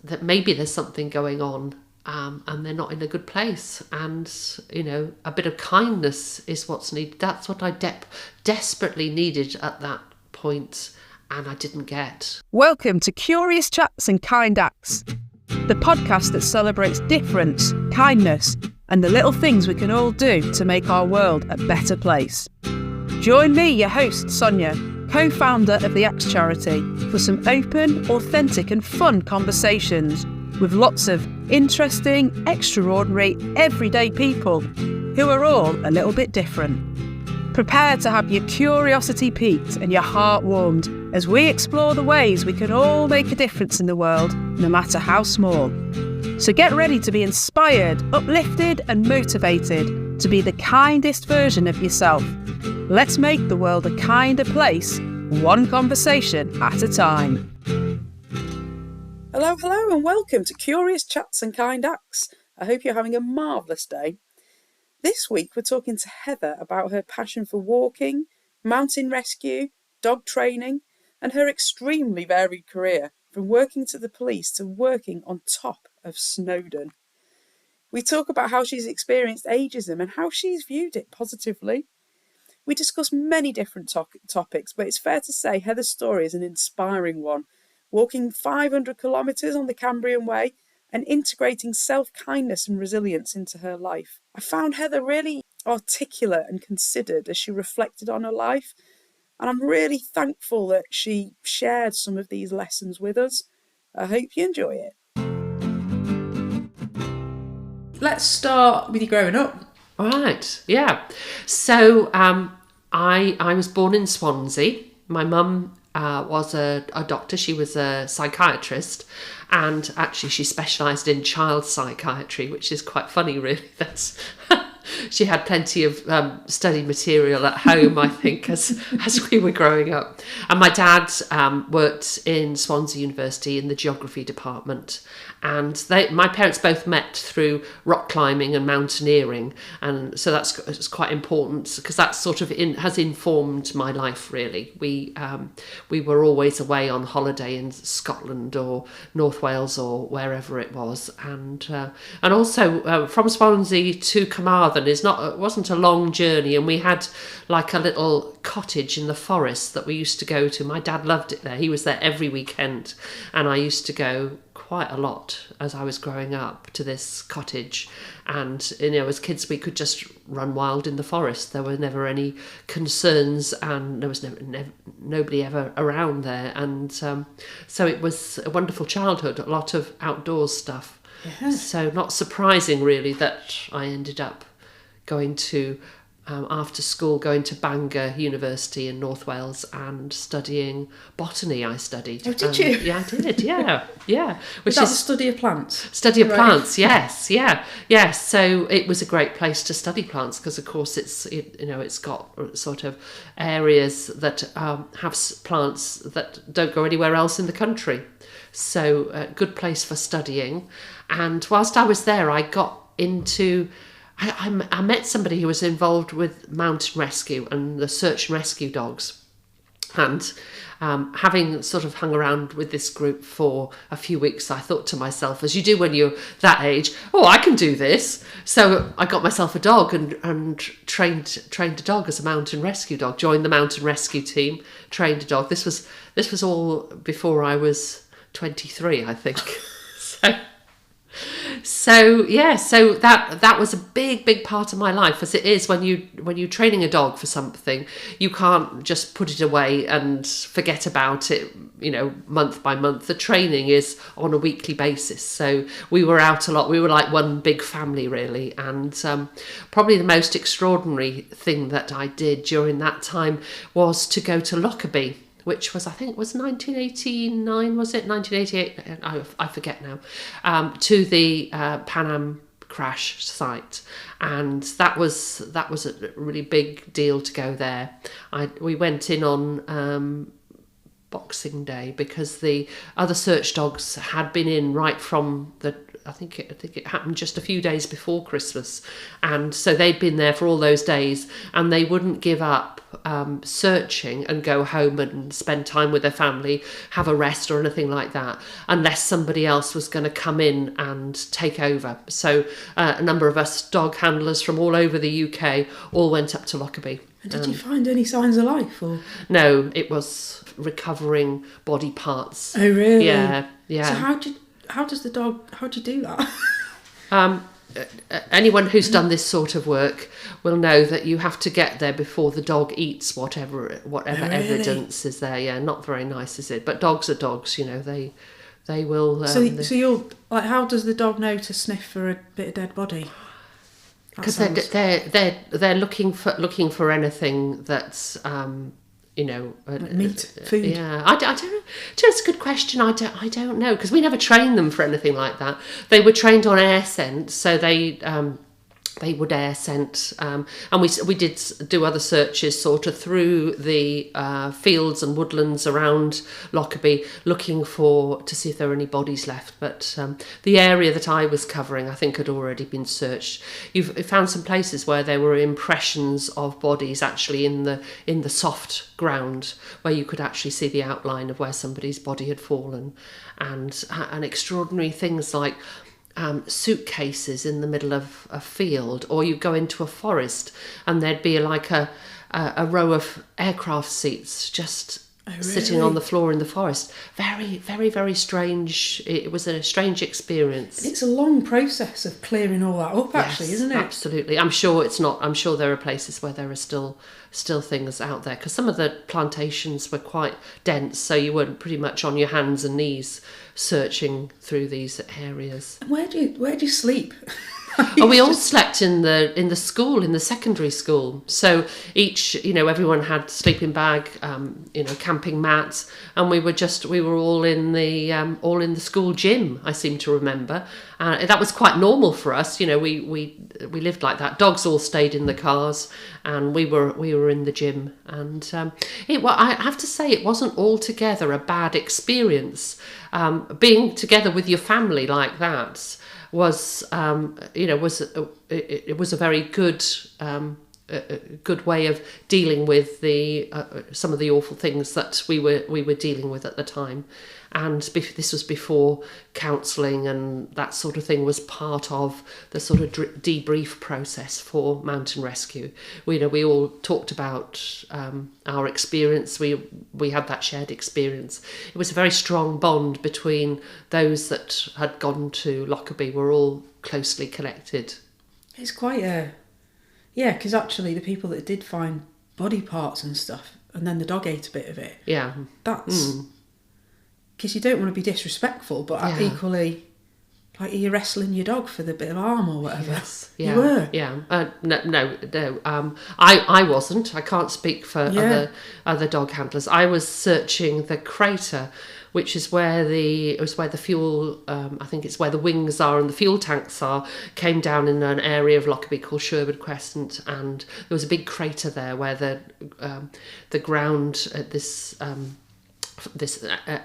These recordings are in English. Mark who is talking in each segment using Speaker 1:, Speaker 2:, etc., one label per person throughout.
Speaker 1: that maybe there's something going on, and they're not in a good place. And, a bit of kindness is what's needed. That's what I desperately needed at that point, and I didn't get.
Speaker 2: Welcome to Curious Chats and Kind Acts, the podcast that celebrates difference, kindness, and the little things we can all do to make our world a better place. Join me, your host, Sonia, co-founder of the Axe Charity, for some open, authentic and fun conversations with lots of interesting, extraordinary, everyday people who are all a little bit different. Prepare to have your curiosity piqued and your heart warmed as we explore the ways we can all make a difference in the world, no matter how small. So get ready to be inspired, uplifted and motivated to be the kindest version of yourself. Let's make the world a kinder place, one conversation at a time. Hello and welcome to Curious Chats and Kind Acts. I hope you're having a marvellous day. This week we're talking to Heather about her passion for walking, mountain rescue, dog training and her extremely varied career, from working to the police to working on top of Snowdon. We talk about how she's experienced ageism and how she's viewed it positively. We discuss many different topics, but it's fair to say Heather's story is an inspiring one, walking 500 kilometres on the Cambrian Way and integrating self-kindness and resilience into her life. I found Heather really articulate and considered as she reflected on her life, and I'm really thankful that she shared some of these lessons with us. I hope you enjoy it. Let's start with you growing up.
Speaker 1: All right, yeah. So I was born in Swansea. My mum was a doctor. She was a psychiatrist, and actually she specialised in child psychiatry, which is quite funny, really. That's she had plenty of study material at home, I think, as we were growing up. And my dad worked in Swansea University in the geography department. And my parents both met through rock climbing and mountaineering. And so it's quite important because that sort of has informed my life, really. We were always away on holiday in Scotland or North Wales or wherever it was. And also from Swansea to Carmarthen wasn't a long journey, and we had like a little cottage in the forest that we used to go to. My dad loved it there. He was there every weekend, and I used to go quite a lot as I was growing up to this cottage. And as kids we could just run wild in the forest. There were never any concerns, and there was nobody ever around there. And so it was a wonderful childhood, a lot of outdoors stuff. Yeah. So not surprising really that I ended up going to after school, going to Bangor University in North Wales and studying botany. I studied.
Speaker 2: Oh, did you?
Speaker 1: Yeah, I did. Yeah.
Speaker 2: Which is the study of plants.
Speaker 1: Study of plants. Yes. So it was a great place to study plants because, of course, it's got sort of areas that have plants that don't go anywhere else in the country. So a good place for studying. And whilst I was there, I got into. I met somebody who was involved with mountain rescue and the search and rescue dogs. And having sort of hung around with this group for a few weeks, I thought to myself, as you do when you're that age, I can do this. So I got myself a dog and trained a dog as a mountain rescue dog, joined the mountain rescue team, trained a dog. This was all before I was 23, I think. So that was a big part of my life, as it is when you're training a dog for something. You can't just put it away and forget about it, month by month. The training is on a weekly basis. So we were out a lot. We were like one big family, really. And probably the most extraordinary thing that I did during that time was to go to Lockerbie, which was, I think, was 1989, was it? 1988? I forget now. To the Pan Am crash site, and that was a really big deal to go there. We went in on Boxing Day because the other search dogs had been in right from the I think it happened just a few days before Christmas, and so they'd been there for all those days, and they wouldn't give up searching and go home and spend time with their family, have a rest or anything like that, unless somebody else was going to come in and take over. So a number of us dog handlers from all over the UK all went up to Lockerbie.
Speaker 2: Did you find any signs of life? Or
Speaker 1: no, it was recovering body parts.
Speaker 2: Oh really?
Speaker 1: Yeah.
Speaker 2: So how do you do that?
Speaker 1: Anyone who's done this sort of work will know that you have to get there before the dog eats whatever evidence is there. Yeah, not very nice, is it? But dogs are dogs, they will.
Speaker 2: So you're like, how does the dog know to sniff for a bit of dead body?
Speaker 1: Because they're looking for anything that's
Speaker 2: like meat, food.
Speaker 1: Yeah, I don't know. Just a good question. I don't know, because we never trained them for anything like that. They were trained on air scent, so they would air scent, and we did do other searches sort of through the fields and woodlands around Lockerbie, looking to see if there were any bodies left. But the area that I was covering, I think, had already been searched. You found some places where there were impressions of bodies actually in the soft ground, where you could actually see the outline of where somebody's body had fallen, and extraordinary things like suitcases in the middle of a field, or you go into a forest and there'd be like a row of aircraft seats just sitting on the floor in the forest. Very, very, very strange. It was a strange experience.
Speaker 2: It's a long process of clearing all that up, actually, isn't it?
Speaker 1: Absolutely. I'm sure it's not. I'm sure there are places where there are still things out there, because some of the plantations were quite dense, so you weren't pretty much on your hands and knees searching through these areas.
Speaker 2: Where do you sleep?
Speaker 1: We all slept in the school, in the secondary school. So each, everyone had sleeping bag, camping mats, and we were all in the school gym. I seem to remember. That was quite normal for us. We lived like that. Dogs all stayed in the cars, and we were in the gym. And I have to say, it wasn't altogether a bad experience. Being together with your family like that was it was a very good good way of dealing with some of the awful things that we were dealing with at the time. And this was before counselling and that sort of thing was part of the sort of debrief process for mountain rescue. We all talked about our experience. We had that shared experience. It was a very strong bond between those that had gone to Lockerbie. Were all closely connected.
Speaker 2: It's quite because actually the people that did find body parts and stuff, and then the dog ate a bit of it.
Speaker 1: Yeah,
Speaker 2: that's. Because you don't want to be disrespectful, but equally, like, you're wrestling your dog for the bit of arm or whatever.
Speaker 1: Yes, yeah,
Speaker 2: you were.
Speaker 1: Yeah. No. I wasn't. I can't speak for other dog handlers. I was searching the crater, which is where the fuel. I think it's where the wings are and the fuel tanks are. Came down in an area of Lockerbie called Sherwood Crescent, and there was a big crater there where the ground at this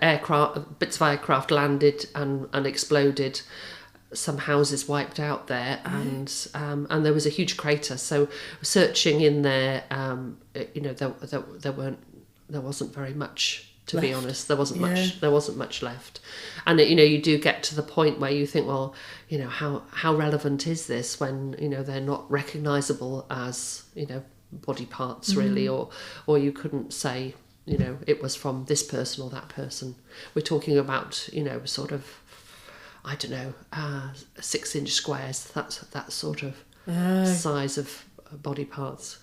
Speaker 1: aircraft, bits of aircraft landed and exploded. Some houses wiped out there, and there was a huge crater. So searching in there, there wasn't very much. To be honest, there wasn't much left. And you do get to the point where you think, well, how relevant is this when they're not recognisable as body parts really, or you couldn't say it was from this person or that person. We're talking about sort of, I don't know, 6-inch squares. That sort of size of body parts.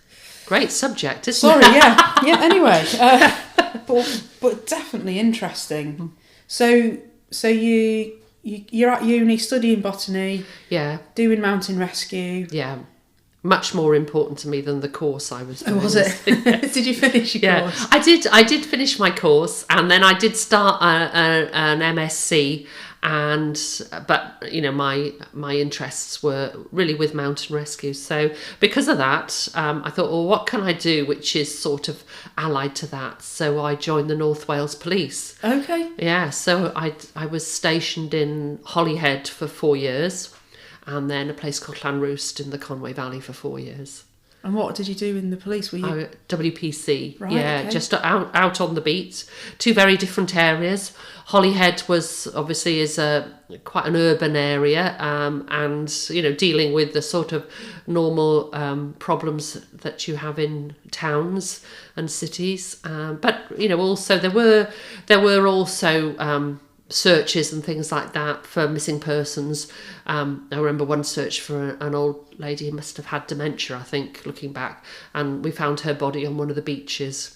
Speaker 1: Great subject, isn't it?
Speaker 2: Sorry, yeah. Anyway, but definitely interesting. So you're at uni studying botany.
Speaker 1: Yeah.
Speaker 2: Doing mountain rescue.
Speaker 1: Yeah. much more important to me than the course I was doing.
Speaker 2: Oh, was it? Did you finish your course?
Speaker 1: I did finish my course, and then I did start an MSc. But my interests were really with mountain rescue. So because of that, I thought, well, what can I do which is sort of allied to that? So I joined the North Wales Police.
Speaker 2: Okay.
Speaker 1: Yeah, so I was stationed in Holyhead for 4 years, and then a place called Llanrwst in the Conway Valley for 4 years.
Speaker 2: And what did you do in the police? Were you
Speaker 1: WPC?
Speaker 2: Right,
Speaker 1: yeah,
Speaker 2: okay.
Speaker 1: just out on the beat. Two very different areas. Holyhead is quite an urban area, and dealing with the sort of normal problems that you have in towns and cities. But also there were also searches and things like that for missing persons. I remember one search for an old lady who must have had dementia, I think, looking back, and we found her body on one of the beaches.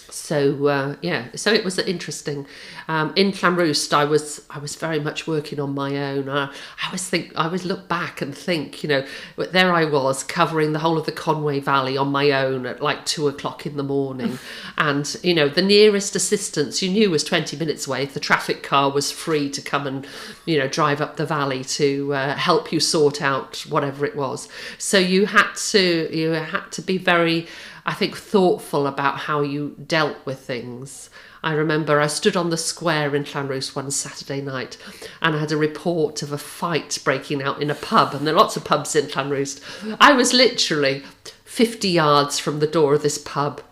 Speaker 1: So so it was interesting. In Llanrwst, I was very much working on my own. I always look back and think, there I was covering the whole of the Conway Valley on my own at like 2:00 in the morning, and the nearest assistance you knew was 20 minutes away if the traffic car was free to come and drive up the valley to help you sort out whatever it was. So you had to be very, I think, thoughtful about how you dealt with things. I remember I stood on the square in Llanrwst one Saturday night, and I had a report of a fight breaking out in a pub, and there are lots of pubs in Llanrwst. I was literally 50 yards from the door of this pub,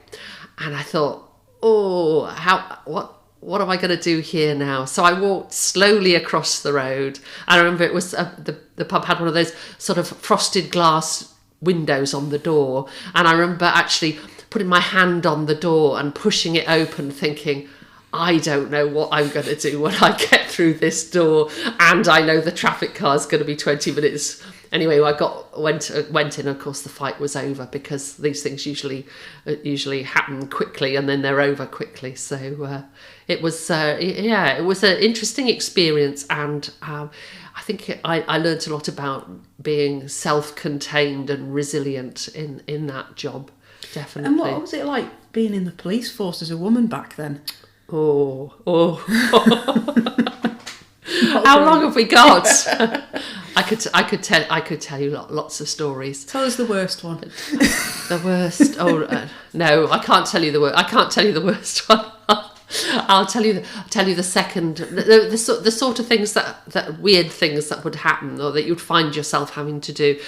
Speaker 1: and I thought, what am I going to do here now? So I walked slowly across the road. I remember it was the pub had one of those sort of frosted glass windows on the door, and I remember actually putting my hand on the door and pushing it open, thinking, I don't know what I'm going to do when I get through this door, and I know the traffic car is going to be 20 minutes. Anyway, I went in. Of course, the fight was over, because these things usually happen quickly and then they're over quickly. So it was it was an interesting experience, and I think I learned a lot about being self-contained and resilient in that job. Definitely.
Speaker 2: And what was it like being in the police force as a woman back then?
Speaker 1: Oh. How long have we got? I could tell you lots of stories.
Speaker 2: Tell us the worst one.
Speaker 1: The worst. No, I can't tell you the worst. I can't tell you the worst one. I'll tell you the second. The sort of things that weird things that would happen, or that you'd find yourself having to do.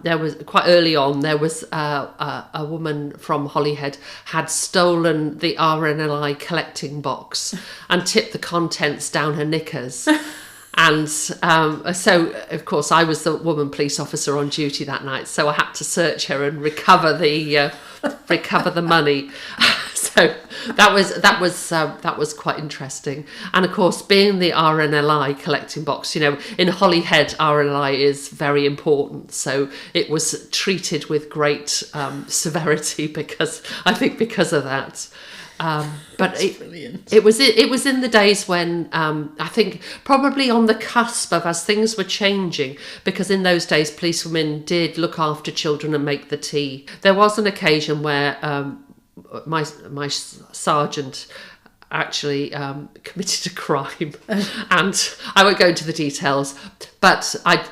Speaker 1: There was quite early on. There was a woman from Holyhead had stolen the RNLI collecting box and tipped the contents down her knickers. And so, of course, I was the woman police officer on duty that night, so I had to search her and recover the money. So that was quite interesting. And of course, being the RNLI collecting box, in Holyhead, RNLI is very important. So it was treated with great severity because of that. But it was in the days when I think probably on the cusp of, as things were changing, because in those days policewomen did look after children and make the tea. There was an occasion where my sergeant actually committed a crime, and I won't go into the details, but I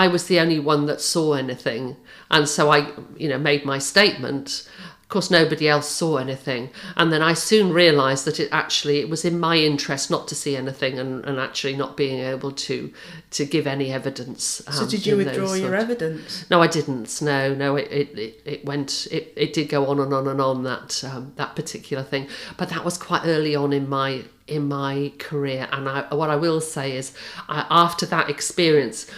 Speaker 1: was the only one that saw anything, and so I made my statement. Of course, nobody else saw anything, and then I soon realised that it was in my interest not to see anything, and actually not being able to give any evidence.
Speaker 2: So did you withdraw your evidence?
Speaker 1: No, I didn't. No, it did go on and on and on, that particular thing. But that was quite early on in my career, and what I will say is, after that experience,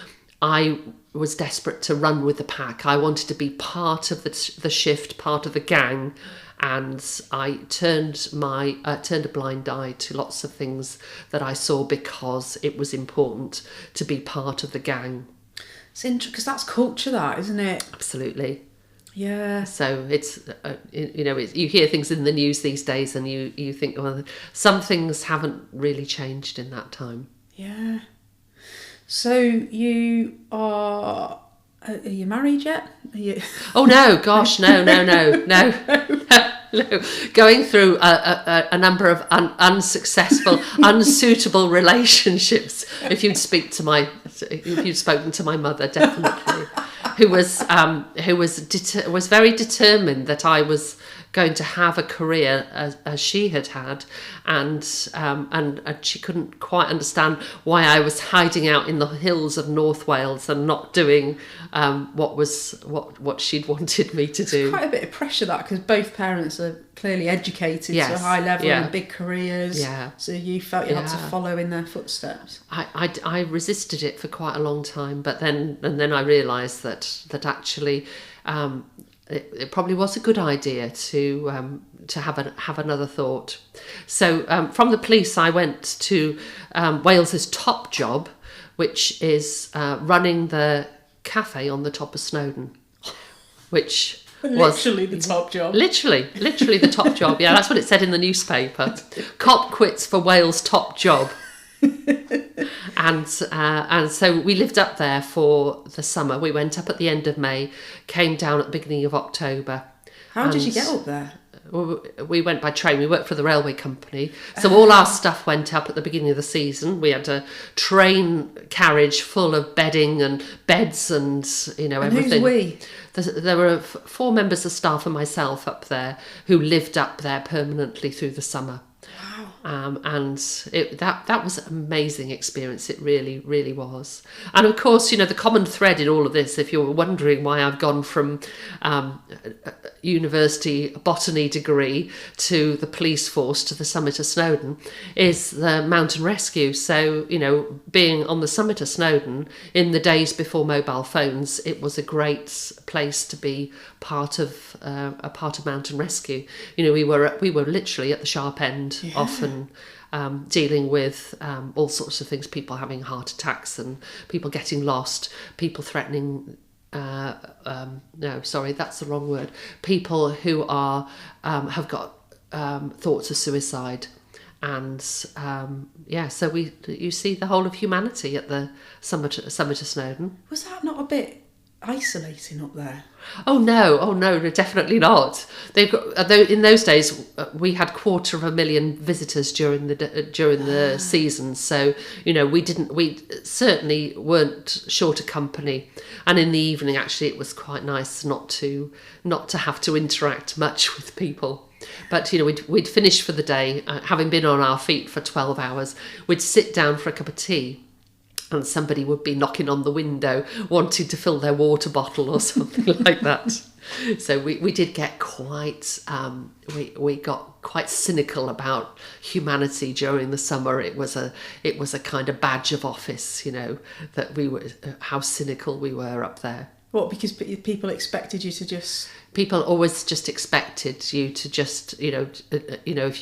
Speaker 1: I was desperate to run with the pack. I wanted to be part of the shift, part of the gang, and I turned a blind eye to lots of things that I saw because it was important to be part of the gang.
Speaker 2: It's interesting because that's culture, that, isn't it?
Speaker 1: Absolutely.
Speaker 2: Yeah.
Speaker 1: So it's you hear things in the news these days, and you think, well, some things haven't really changed in that time.
Speaker 2: Yeah. So you are
Speaker 3: Are you married yet? Are you...
Speaker 1: Oh no, gosh, no. No. Going through a number of unsuccessful, unsuitable relationships. If you'd spoken to my mother, definitely, who was very determined that I was going to have a career as she had, and she couldn't quite understand why I was hiding out in the hills of North Wales and not doing what she'd wanted me to do.
Speaker 3: It's quite a bit of pressure, that, because both parents are clearly educated to a high level and big careers.
Speaker 1: Yeah.
Speaker 3: So you felt you had to follow in their footsteps.
Speaker 1: I resisted it for quite a long time, but then I realised that actually. It probably was a good idea to have another thought. So from the police, I went to Wales's top job, which is running the cafe on the top of Snowdon, which
Speaker 3: literally the top job.
Speaker 1: Literally the top job. Yeah, that's what it said in the newspaper. Cop quits for Wales' top job. And so we lived up there for the summer. We went up at the end of May, came down at the beginning of October.
Speaker 3: How did you get up there?
Speaker 1: We went by train. We worked for the railway company, so all our stuff went up at the beginning of the season. We had a train carriage full of bedding and beds and everything.
Speaker 3: Who's we?
Speaker 1: There were 4 members of staff and myself up there who lived up there permanently through the summer. And that was an amazing experience. It really, really was. And of course, the common thread in all of this, if you're wondering why I've gone from university botany degree to the police force to the summit of Snowdon, is the mountain rescue. So, being on the summit of Snowdon in the days before mobile phones, it was a great place to be part of mountain rescue. We were literally at the sharp end, often dealing with all sorts of things, people having heart attacks and people getting lost, people threatening no, sorry, that's the wrong word, people who are have got thoughts of suicide. And so you see the whole of humanity at the summit of Snowdon.
Speaker 3: Was that not a bit isolating up there?
Speaker 1: Oh no, definitely not. In those days we had 250,000 visitors during the season, so we certainly weren't short of company. And in the evening, actually, it was quite nice not to have to interact much with people. But we'd finish for the day, having been on our feet for 12 hours. We'd sit down for a cup of tea, and somebody would be knocking on the window wanting to fill their water bottle or something like that. So we did get quite we got quite cynical about humanity during the summer. It was a kind of badge of office, that we were how cynical we were up there.
Speaker 3: What, because people expected you to just...
Speaker 1: People always just expected you to just, if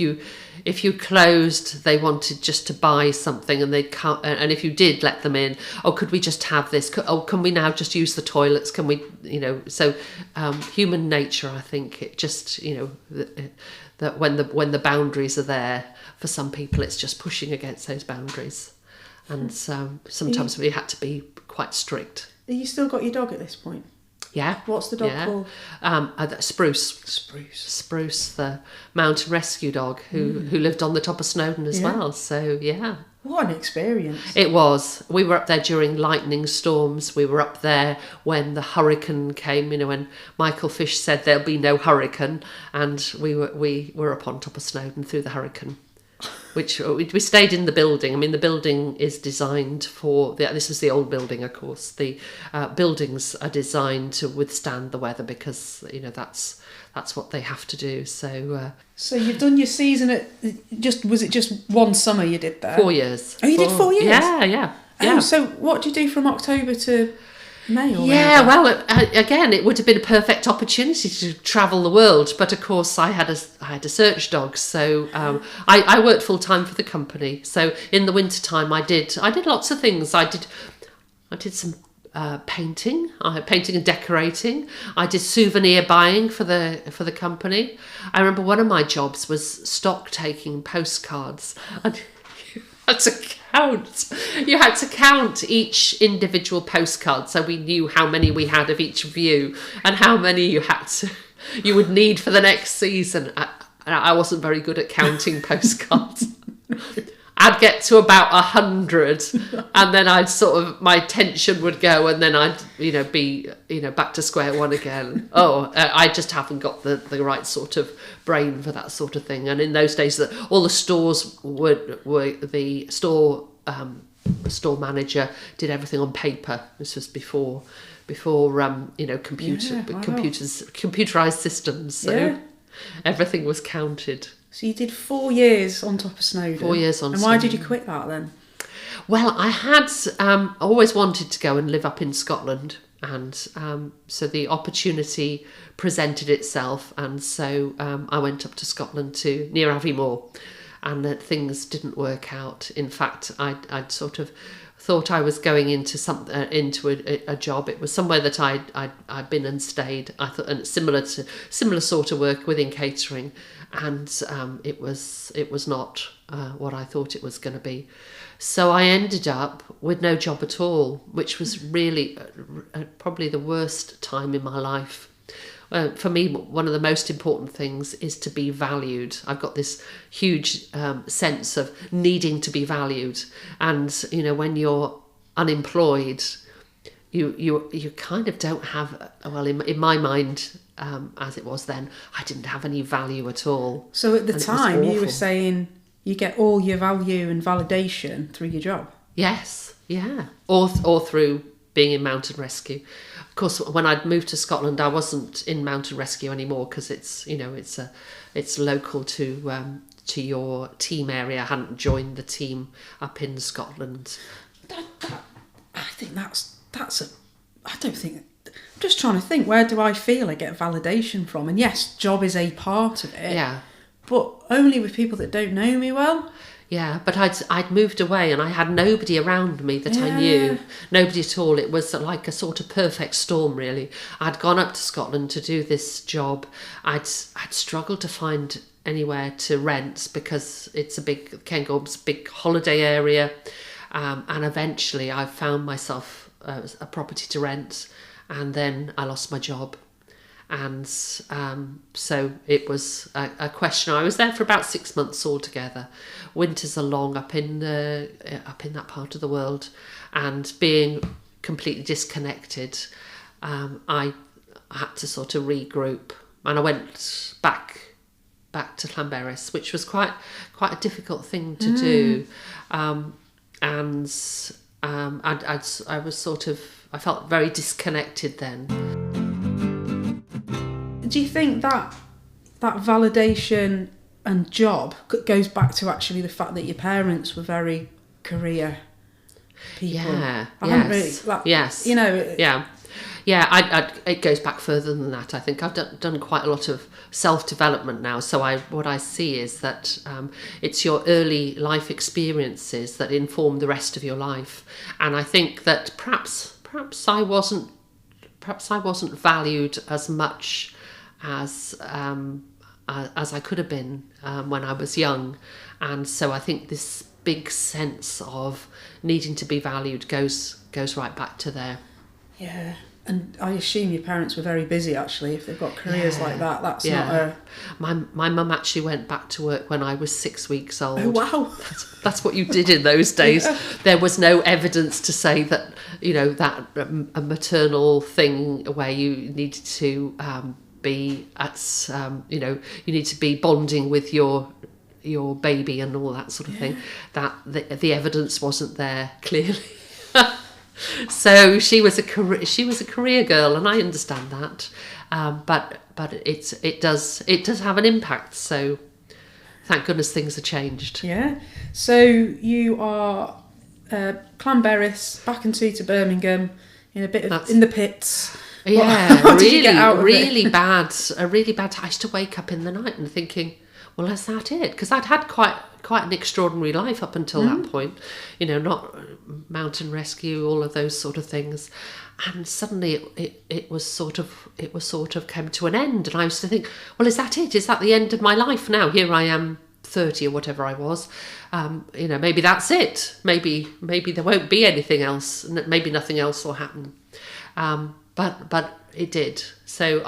Speaker 1: you closed, they wanted just to buy something, and they'd come, and if you did let them in, could we just have this? Can we now just use the toilets? Can we, so human nature, I think, it just, that when the boundaries are there, for some people, it's just pushing against those boundaries, and sometimes we had to be quite strict.
Speaker 3: Have you still got your dog at this point?
Speaker 1: Yeah.
Speaker 3: What's the dog called?
Speaker 1: Spruce, the mountain rescue dog who lived on the top of Snowdon as well. So, yeah.
Speaker 3: What an experience.
Speaker 1: It was. We were up there during lightning storms. We were up there when the hurricane came, when Michael Fish said there'll be no hurricane, and we were up on top of Snowdon through the hurricane. Which we stayed in the building. I mean, the building is designed for this was the old building, of course. The buildings are designed to withstand the weather because that's what they have to do. So
Speaker 3: you've done your season was it just one summer you did there?
Speaker 1: 4 years.
Speaker 3: Oh, you did 4 years?
Speaker 1: Yeah.
Speaker 3: Oh, so what do you do from October to May? Or
Speaker 1: well, again, it would have been a perfect opportunity to travel the world, but of course I had a search dog, so I worked full time for the company. So in the winter time, I did lots of things. I did some painting and decorating. I did souvenir buying for the company. I remember one of my jobs was stock taking postcards. And count each individual postcard, so we knew how many we had of each view and how many you would need for the next season. I wasn't very good at counting postcards. I'd get to about 100, and then my tension would go, and then I'd be back to square one again. I just haven't got the right sort of brain for that sort of thing. And in those days, all the stores were the store manager did everything on paper. This was before computerized systems. So everything was counted.
Speaker 3: So you did 4 years on top of Snowdon.
Speaker 1: 4 years on Snowdon.
Speaker 3: And why did you quit that then?
Speaker 1: Well, I had always wanted to go and live up in Scotland, and so the opportunity presented itself, and so I went up to Scotland near Aviemore, and things didn't work out. In fact, I'd sort of thought I was going into a job. It was somewhere that I'd been and stayed. I thought, and similar sort of work within catering, and it was not what I thought it was going to be. So I ended up with no job at all, which was really probably the worst time in my life. For me, one of the most important things is to be valued. I've got this huge sense of needing to be valued, and when you're unemployed, you kind of don't have. Well, in my mind, as it was then, I didn't have any value at all.
Speaker 3: So at the time, you were saying you get all your value and validation through your job.
Speaker 1: Yes, yeah, or through being in mountain rescue. Of course, when I'd moved to Scotland, I wasn't in mountain rescue anymore because it's local to your team area. I hadn't joined the team up in Scotland.
Speaker 3: I think that's I don't think. I'm just trying to think, where do I feel I get validation from? And yes, job is a part of it.
Speaker 1: Yeah.
Speaker 3: But only with people that don't know me well.
Speaker 1: Yeah, but I'd moved away and I had nobody around me that I knew. Nobody at all. It was like a sort of perfect storm, really. I'd gone up to Scotland to do this job. I'd struggled to find anywhere to rent because it's Cairngorm's a big holiday area. And eventually I found myself a property to rent, and then I lost my job. And so it was a question. I was there for about 6 months altogether. Winters are long up in that part of the world, and being completely disconnected, I had to sort of regroup, and I went back to Llanberis, which was quite a difficult thing to do, and I felt very disconnected then.
Speaker 3: Do you think that validation and job goes back to actually the fact that your parents were very career people?
Speaker 1: Yeah. Yes. Yeah. It goes back further than that. I think I've done quite a lot of self-development now. So what I see is that it's your early life experiences that inform the rest of your life, and I think that perhaps I wasn't valued as much as I could have been when I was young, and so I think this big sense of needing to be valued goes right back to there.
Speaker 3: Yeah, and I assume your parents were very busy actually. If they've got careers like that, that's not a.
Speaker 1: My mum actually went back to work when I was 6 weeks old.
Speaker 3: Oh wow!
Speaker 1: That's what you did in those days. Yeah. There was no evidence to say that that a maternal thing where you needed to. Be at you need to be bonding with your baby and all that sort of thing. That the evidence wasn't there clearly. So she was a career girl, and I understand that. But it does have an impact. So thank goodness things have changed.
Speaker 3: Yeah. So you are Llanberis, back into to Birmingham, in a bit of in the pits.
Speaker 1: Yeah, really bad. A really bad. I used to wake up in the night and thinking, well, is that it? Because I'd had quite an extraordinary life up until that point. Not mountain rescue, all of those sort of things, and suddenly it was sort of came to an end. And I used to think, well, is that it? Is that the end of my life now? Here I am, 30 or whatever I was, maybe that's it. Maybe there won't be anything else. Maybe nothing else will happen. But it did. So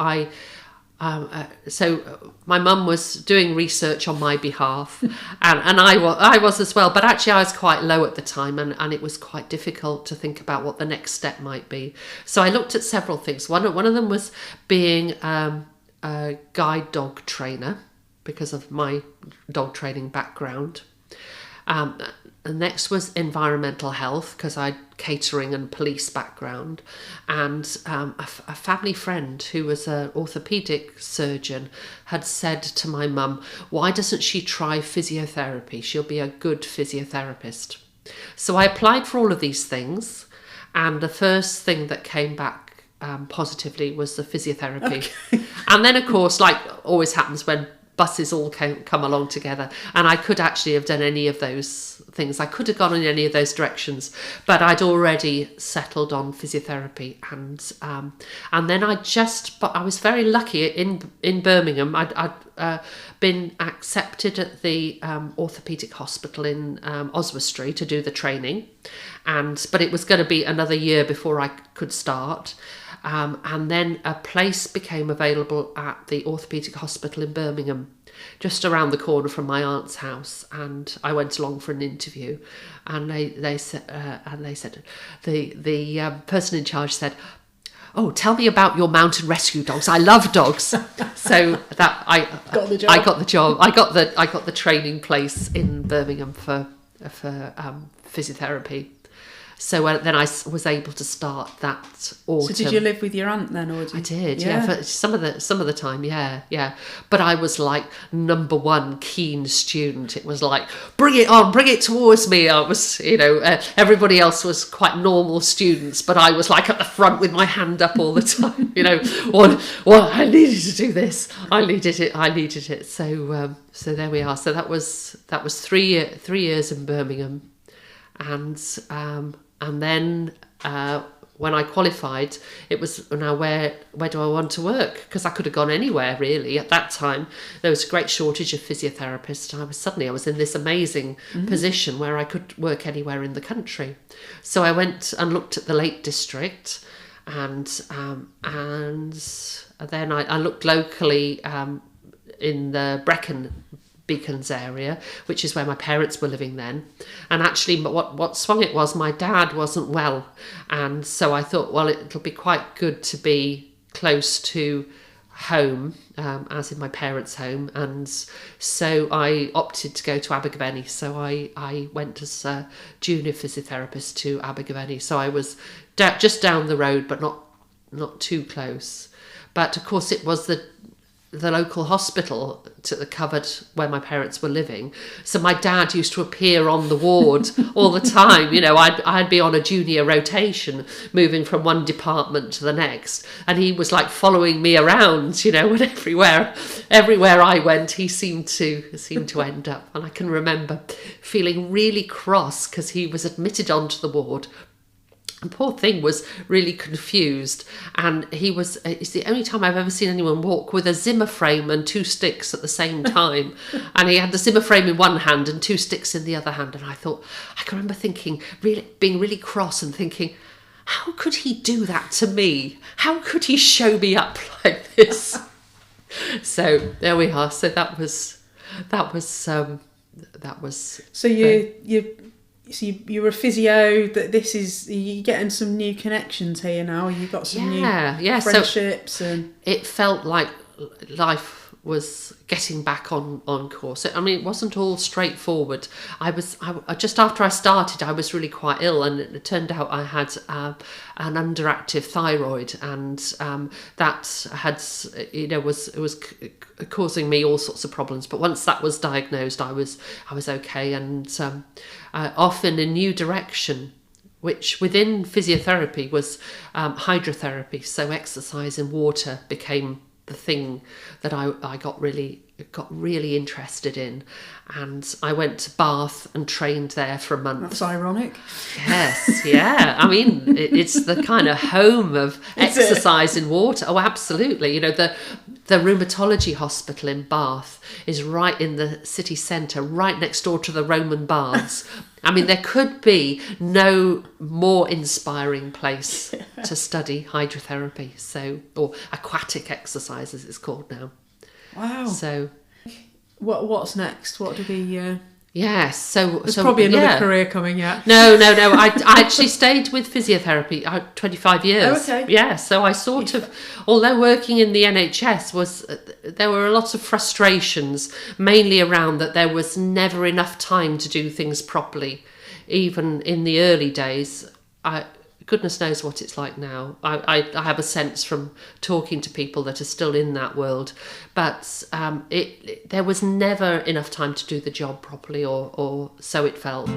Speaker 1: my mum was doing research on my behalf, and I was as well. But actually, I was quite low at the time, and it was quite difficult to think about what the next step might be. So I looked at several things. One of them was being a guide dog trainer, because of my dog training background. And next was environmental health, because I had catering and police background. And a family friend who was an orthopaedic surgeon had said to my mum, why doesn't she try physiotherapy? She'll be a good physiotherapist. So I applied for all of these things, and the first thing that came back positively was the physiotherapy. Okay. And then, of course, like always happens when buses all come along together, and I could actually have done any of those things. I could have gone in any of those directions, but I'd already settled on physiotherapy, and then I was very lucky in Birmingham. I'd been accepted at the orthopaedic hospital in Oswestry to do the training, but it was going to be another year before I could start. And then a place became available at the orthopaedic hospital in Birmingham, just around the corner from my aunt's house. And I went along for an interview, and they said the person in charge said, "Oh, tell me about your mountain rescue dogs. I love dogs." So that I got the job. I got the training place in Birmingham for physiotherapy. So then I was able to start that autumn. So
Speaker 3: did you live with your aunt then, or
Speaker 1: I did, yeah. For some of the time, yeah. But I was like number one keen student. It was like, bring it on, bring it towards me. I was, everybody else was quite normal students, but I was like at the front with my hand up all the time. I needed to do this. I needed it. So there we are. So that was 3 years in Birmingham, and then when I qualified, it was, now where do I want to work? Because I could have gone anywhere really. At that time, there was a great shortage of physiotherapists. I was in this amazing position where I could work anywhere in the country. So I went and looked at the Lake District, and then I looked locally in the Brecon Beacons area, which is where my parents were living then. And actually what swung it was my dad wasn't well, and so I thought, well, it'll be quite good to be close to home, as in my parents' home, and so I opted to go to Abergavenny. So I went as a junior physiotherapist to Abergavenny. So I was just down the road, but not too close. But of course it was the local hospital that covered where my parents were living. So my dad used to appear on the ward all the time. I'd be on a junior rotation, moving from one department to the next, and he was like following me around, and everywhere I went, he seemed to end up. And I can remember feeling really cross because he was admitted onto the ward. And poor thing was really confused, and it's the only time I've ever seen anyone walk with a Zimmer frame and 2 sticks at the same time. And he had the Zimmer frame in one hand and 2 sticks in the other hand. And I can remember thinking, being really cross and thinking, how could he do that to me? How could he show me up like this? So there we are. So that was.
Speaker 3: So you're a physio. You're getting some new connections here now. You've got some new friendships, and
Speaker 1: it felt like life was getting back on course. I mean, it wasn't all straightforward. I just after I started, I was really quite ill, and it turned out I had an underactive thyroid, and that had was causing me all sorts of problems. But once that was diagnosed, I was okay, and off in a new direction, which within physiotherapy was hydrotherapy. So exercise in water became the thing that I got really interested in, and I went to Bath and trained there for a month.
Speaker 3: That's ironic.
Speaker 1: Yes, yeah. I mean, it's the kind of home of exercise in water. Oh, absolutely. The rheumatology hospital in Bath is right in the city centre, right next door to the Roman baths. I mean, there could be no more inspiring place to study hydrotherapy, or aquatic exercise as it's called now.
Speaker 3: Wow.
Speaker 1: So,
Speaker 3: what's next? What do we...
Speaker 1: Yes,
Speaker 3: There's probably another career coming yet.
Speaker 1: No. I actually stayed with physiotherapy 25 years.
Speaker 3: Oh, okay.
Speaker 1: Yeah, so I sort of, although working in the NHS there were a lot of frustrations, mainly around that there was never enough time to do things properly. Even in the early days, goodness knows what it's like now. I have a sense from talking to people that are still in that world, but there was never enough time to do the job properly, or so it felt.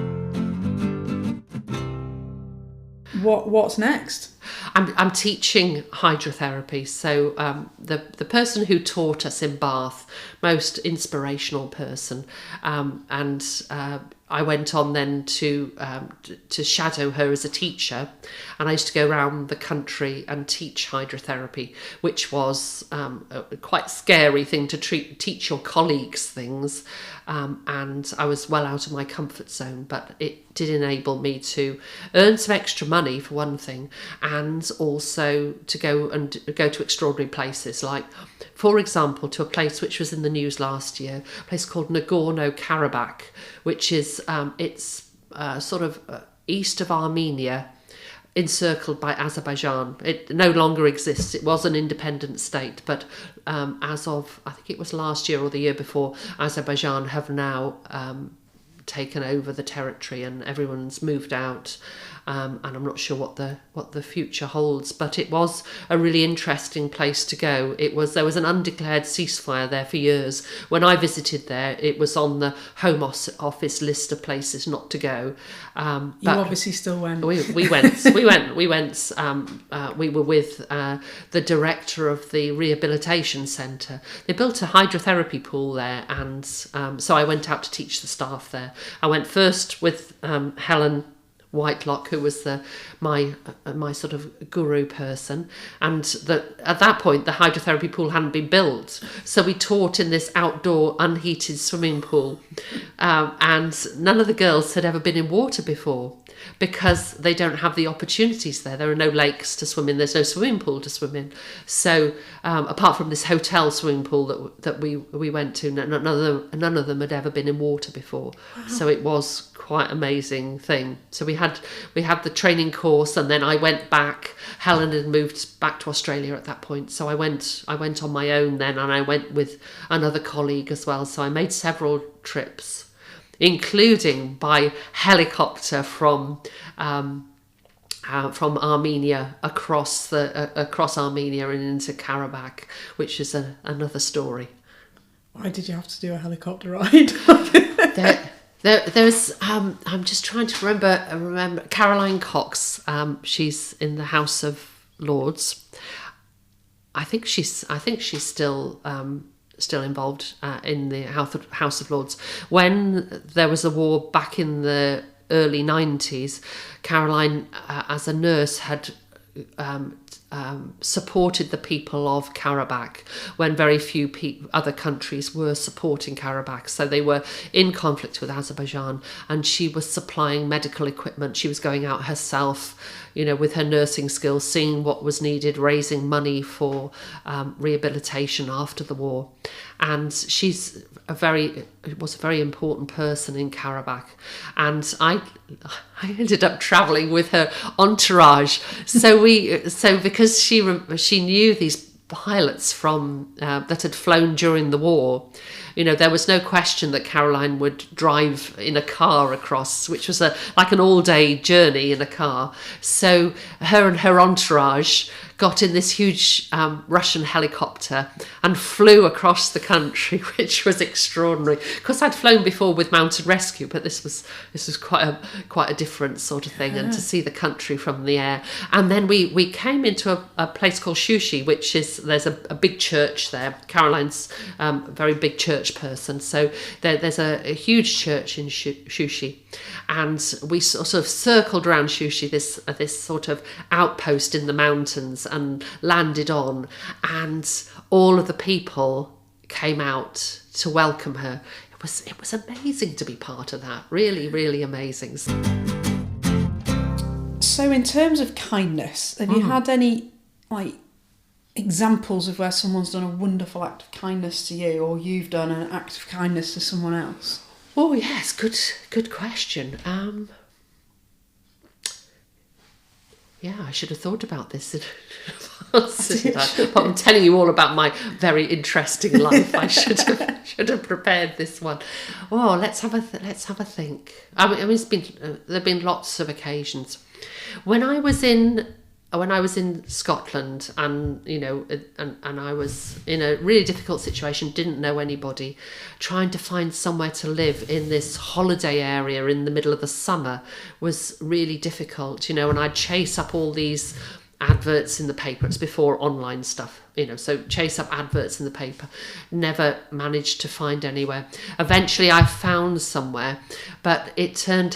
Speaker 3: What's next?
Speaker 1: I'm teaching hydrotherapy, so the person who taught us in Bath, most inspirational person, and I went on then to shadow her as a teacher, and I used to go around the country and teach hydrotherapy, which was a quite scary thing to teach your colleagues things, and I was well out of my comfort zone, but it did enable me to earn some extra money for one thing, and also to go to extraordinary places, like, for example, to a place which was in the news last year, a place called Nagorno-Karabakh, which is sort of east of Armenia, encircled by Azerbaijan. It no longer exists. It was an independent state, but as of, I think it was last year or the year before, Azerbaijan have now taken over the territory and everyone's moved out. And I'm not sure what the future holds, but it was a really interesting place to go. There was an undeclared ceasefire there for years. When I visited there, it was on the Home Office list of places not to go.
Speaker 3: You obviously still went.
Speaker 1: We went. We were with the director of the rehabilitation centre. They built a hydrotherapy pool there, and so I went out to teach the staff there. I went first with Helen Whitelock, who was my sort of guru person, and at that point the hydrotherapy pool hadn't been built, so we taught in this outdoor unheated swimming pool, and none of the girls had ever been in water before, because they don't have the opportunities there. There are no lakes to swim in, there's no swimming pool to swim in, so apart from this hotel swimming pool that we went to, none of them had ever been in water before. Wow. So it was quite amazing thing. So we had the training course, and then I went back. Helen had moved back to Australia at that point, so I went on my own then, and I went with another colleague as well. So I made several trips, including by helicopter from Armenia across Armenia and into Karabakh, which is another story.
Speaker 3: Why did you have to do a helicopter ride?
Speaker 1: There's I'm just trying to remember Caroline Cox. She's in the House of Lords. I think she's still involved in the House of Lords. When there was a war back in the early 90s, Caroline, as a nurse, had supported the people of Karabakh when very few other countries were supporting Karabakh. So they were in conflict with Azerbaijan, and she was supplying medical equipment. She was going out herself, with her nursing skills, seeing what was needed, raising money for rehabilitation after the war. And she's was a very important person in Karabakh, and I ended up travelling with her entourage. So because she knew these pilots from that had flown during the war, there was no question that Caroline would drive in a car across, which was like an all-day journey in a car. So her and her entourage got in this huge Russian helicopter and flew across the country, which was extraordinary. Because I'd flown before with mountain rescue, but this was quite a different sort of thing, and to see the country from the air. And then we came into a place called Shushi, which is, there's a big church there. Caroline's very big church church person. So there's a huge church in Shushi, and we sort of circled around Shushi, this sort of outpost in the mountains, and landed on, and all of the people came out to welcome her. It was amazing to be part of that. Really, really amazing.
Speaker 3: So in terms of kindness, have you had any examples of where someone's done a wonderful act of kindness to you, or you've done an act of kindness to someone else?
Speaker 1: Oh yes, good question. Yeah, I should have thought about this in advance. But I'm telling you all about my very interesting life. I should have prepared this one. Oh, let's have a think. I mean, there've been lots of occasions. When I was in Scotland, and and I was in a really difficult situation, didn't know anybody, trying to find somewhere to live in this holiday area in the middle of the summer was really difficult, and I'd chase up all these adverts in the paper. It's before online stuff, so chase up adverts in the paper, never managed to find anywhere. Eventually I found somewhere, but it turned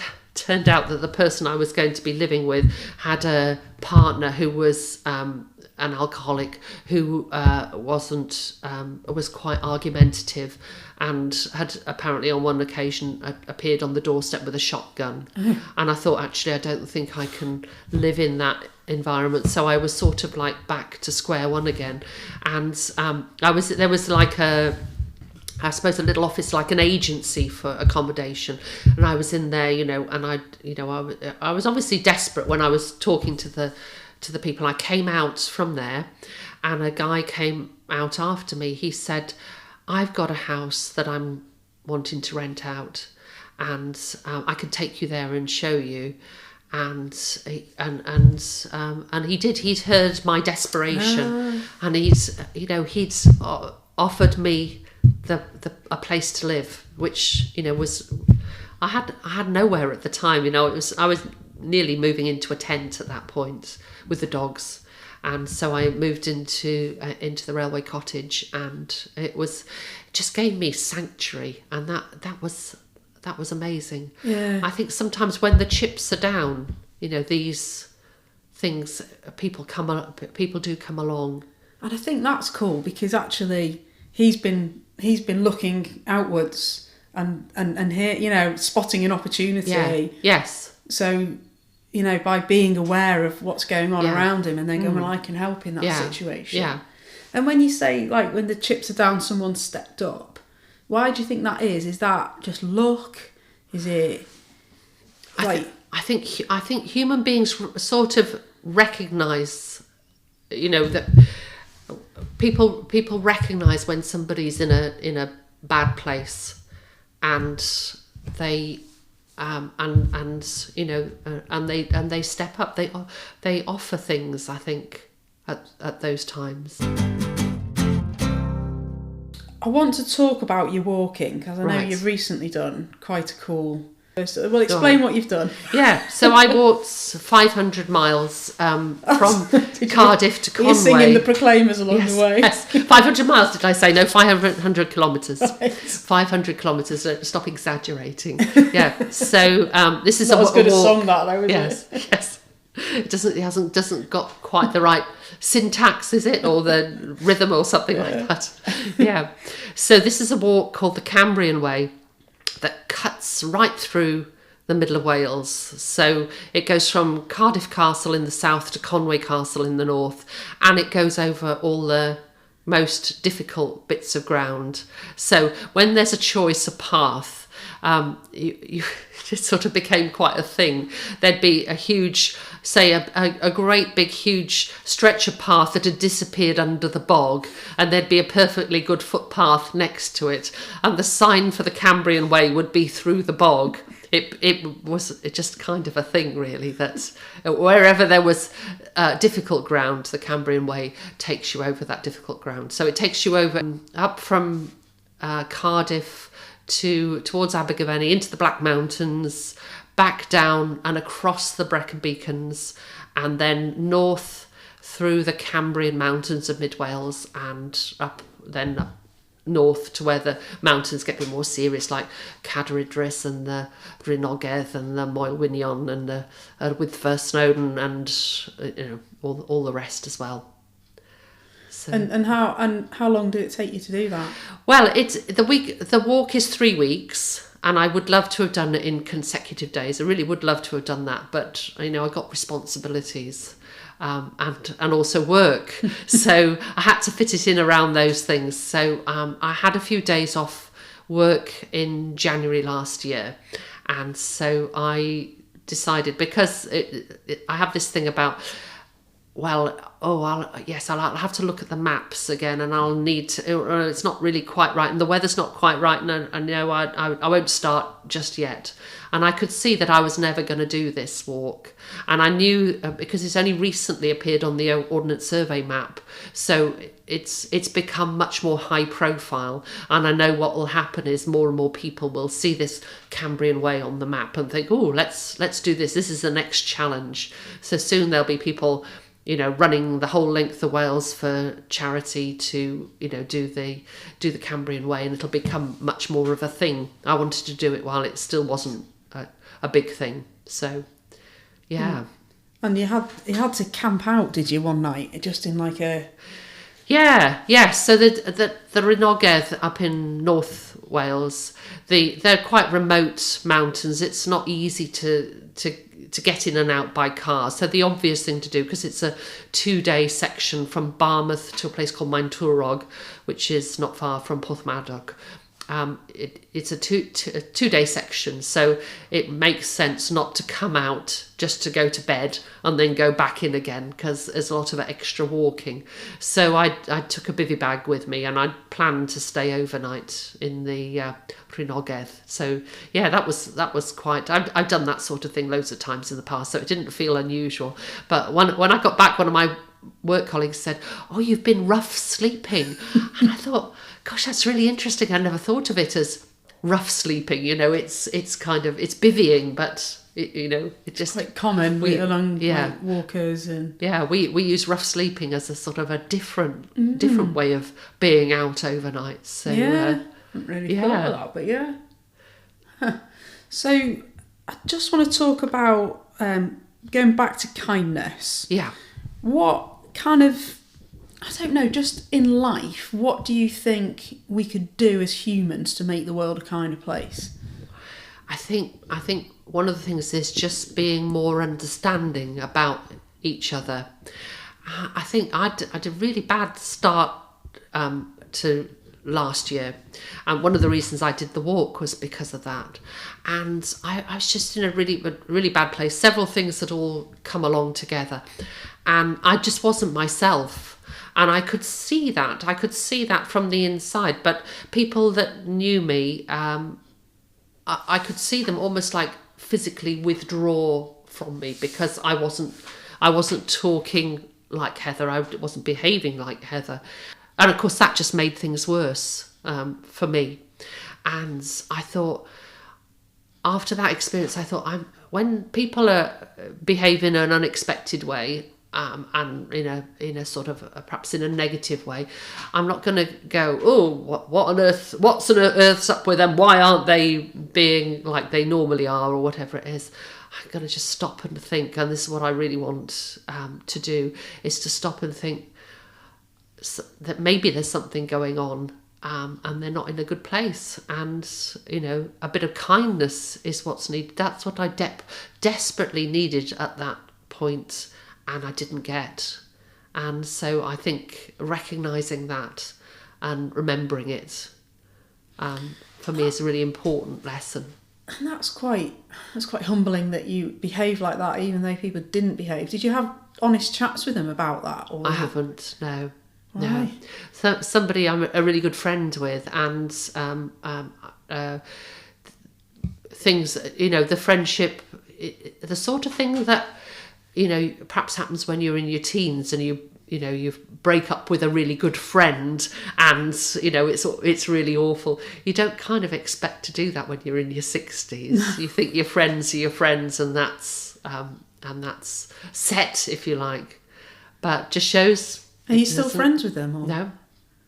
Speaker 1: out that the person I was going to be living with had a partner who was an alcoholic, who was quite argumentative, and had apparently on one occasion appeared on the doorstep with a shotgun. And I thought, actually, I don't think I can live in that environment. So I was sort of like back to square one again. And there was like I suppose a little office, like an agency for accommodation, and I was in there, and I was obviously desperate when I was talking to the people. I came out from there, and a guy came out after me. He said, "I've got a house that I'm wanting to rent out, and I can take you there and show you." And he did. He'd heard my desperation, and he'd offered me a place to live, which was I had nowhere at the time. I was nearly moving into a tent at that point with the dogs, and so I moved into the railway cottage, and it just gave me sanctuary, and that was amazing.
Speaker 3: Yeah.
Speaker 1: I think sometimes when the chips are down, these things, people do come along,
Speaker 3: and I think that's cool, because actually he's been looking outwards and here, spotting an opportunity.
Speaker 1: Yeah. Yes.
Speaker 3: So, by being aware of what's going on around him, and then going, well, I can help in that situation.
Speaker 1: Yeah.
Speaker 3: And when you say, like, when the chips are down, someone stepped up, why do you think that is? Is that just luck? Is it like...
Speaker 1: I think human beings sort of recognise, that people recognise when somebody's in a bad place, and they and they step up. They offer things, I think, at those times.
Speaker 3: I want to talk about your walking, because I know you've recently done quite a cool... Well, explain what you've done.
Speaker 1: Yeah, so I walked 500 miles from Cardiff to Conway.
Speaker 3: You're singing the Proclaimers along the way.
Speaker 1: Yes, 500 miles, did I say? No, 500 kilometres.
Speaker 3: Right.
Speaker 1: 500 kilometres, stop exaggerating. Yeah, so this is
Speaker 3: not as good
Speaker 1: a
Speaker 3: a song that, though, is it?
Speaker 1: Yes. It hasn't got quite the right syntax, is it, or the rhythm or something like that. Yeah. So this is a walk called the Cambrian Way that cuts right through the middle of Wales. So it goes from Cardiff Castle in the south to Conway Castle in the north, and it goes over all the most difficult bits of ground. So when there's a choice of path, it sort of became quite a thing. There'd be a huge, say a great big huge stretch of path that had disappeared under the bog, and there'd be a perfectly good footpath next to it, and the sign for the Cambrian Way would be through the bog. It was just kind of a thing, really, that wherever there was difficult ground, the Cambrian Way takes you over that difficult ground. So it takes you over up from Cardiff towards Abergavenny, into the Black Mountains, back down and across the Brecon Beacons, and then north through the Cambrian Mountains of Mid Wales, and up north to where the mountains get a bit more serious, like Cadaridris and the Rhynogedd and the Moel-Winion and the with Snowdon and all the rest as well. So.
Speaker 3: And how long did it take you to do that?
Speaker 1: Well, the walk is 3 weeks. And I would love to have done it in consecutive days. I really would love to have done that, but I got responsibilities and also work, so I had to fit it in around those things. So I had a few days off work in January last year, and so I decided, because I have this thing about, I'll have to look at the maps again, and I'll need to, it's not really quite right, and the weather's not quite right, and I know I won't start just yet. And I could see that I was never going to do this walk. And I knew, because it's only recently appeared on the Ordnance Survey map, so it's become much more high profile. And I know what will happen is more and more people will see this Cambrian Way on the map and think, oh, let's do this. This is the next challenge. So soon there'll be people running the whole length of Wales for charity to, do the Cambrian Way, and it'll become much more of a thing. I wanted to do it while it still wasn't a big thing. So, yeah.
Speaker 3: And you had to camp out, did you, one night, just in like a...
Speaker 1: Yeah. So the Rhynogedd up in North Wales, they're quite remote mountains. It's not easy to get in and out by car. So the obvious thing to do, because it's a 2-day section from Barmouth to a place called Maentwrog, which is not far from Porthmadog. It's a two-day section, so it makes sense not to come out just to go to bed and then go back in again, because there's a lot of extra walking. So I took a bivvy bag with me, and I planned to stay overnight in the Rhynogedd. So yeah, that was quite. I've done that sort of thing loads of times in the past, so it didn't feel unusual. But when I got back, one of my work colleagues said, "Oh, you've been rough sleeping," and I thought, gosh, that's really interesting. I never thought of it as rough sleeping. It's kind of, it's bivvying, but it just
Speaker 3: quite common among like walkers and
Speaker 1: we use rough sleeping as a sort of a different way of being out overnight. So
Speaker 3: I haven't really thought of that, but yeah. So I just want to talk about going back to kindness.
Speaker 1: Yeah.
Speaker 3: What kind of, I don't know, just in life, what do you think we could do as humans to make the world a kinder place?
Speaker 1: I think one of the things is just being more understanding about each other. I think I had a really bad start to last year, and one of the reasons I did the walk was because of that. And I was just in a really bad place. Several things had all come along together, and I just wasn't myself. And I could see that. I could see that from the inside. But people that knew me, I could see them almost like physically withdraw from me, because I wasn't talking like Heather. I wasn't behaving like Heather. And of course that just made things worse for me. And I thought, after that experience, when people are behave in an unexpected way, and in a sort of perhaps in a negative way, I'm not going to go, oh, what on earth, what's on earth's up with them? Why aren't they being like they normally are, or whatever it is? I'm going to just stop and think, and this is what I really want to do, is to stop and think that maybe there's something going on, and they're not in a good place, and a bit of kindness is what's needed. That's what I desperately needed at that point, and I didn't get. And so I think recognising that and remembering it for me is a really important lesson.
Speaker 3: And that's quite humbling that you behave like that, even though people didn't behave. Did you have honest chats with them about that? Or
Speaker 1: I haven't, no.
Speaker 3: Why?
Speaker 1: No. So somebody I'm a really good friend with, and things, the friendship, the sort of thing that perhaps happens when you're in your teens and you break up with a really good friend, and it's really awful. You don't kind of expect to do that when you're in your 60s. You think your friends are your friends, and that's set, if you like. But just shows.
Speaker 3: Are you still friends with them? Or?
Speaker 1: No.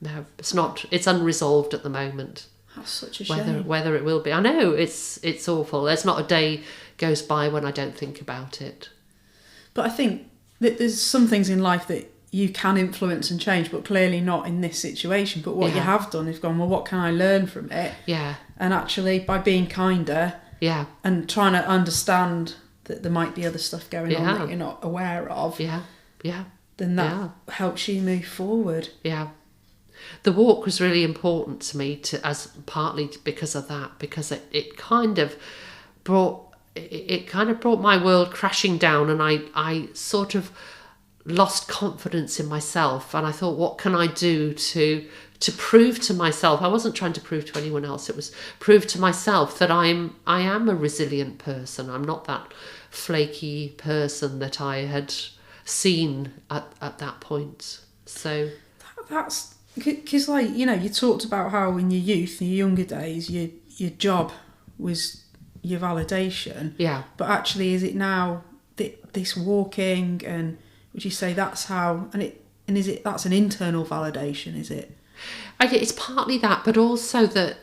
Speaker 1: no. It's not. It's unresolved at the moment.
Speaker 3: That's such a shame.
Speaker 1: Whether it will be, I know it's awful. There's not a day goes by when I don't think about it.
Speaker 3: But I think that there's some things in life that you can influence and change, but clearly not in this situation. But what you have done is gone, well, what can I learn from it?
Speaker 1: Yeah.
Speaker 3: And actually, by being kinder, and trying to understand that there might be other stuff going on that you're not aware of, then that helps you move forward.
Speaker 1: Yeah. The walk was really important to me, partly because of that, because it kind of brought my world crashing down, and I sort of lost confidence in myself, and I thought, what can I do to prove to myself? I wasn't trying to prove to anyone else, it was prove to myself that I am a resilient person. I'm not that flaky person that I had seen at that point. So
Speaker 3: that's because, like, you know, you talked about how in your youth, in your younger days, your job was your validation.
Speaker 1: Yeah.
Speaker 3: But actually, is it now this walking, and would you say that's how? And is it that's an internal validation? Is it?
Speaker 1: It's partly that, but also the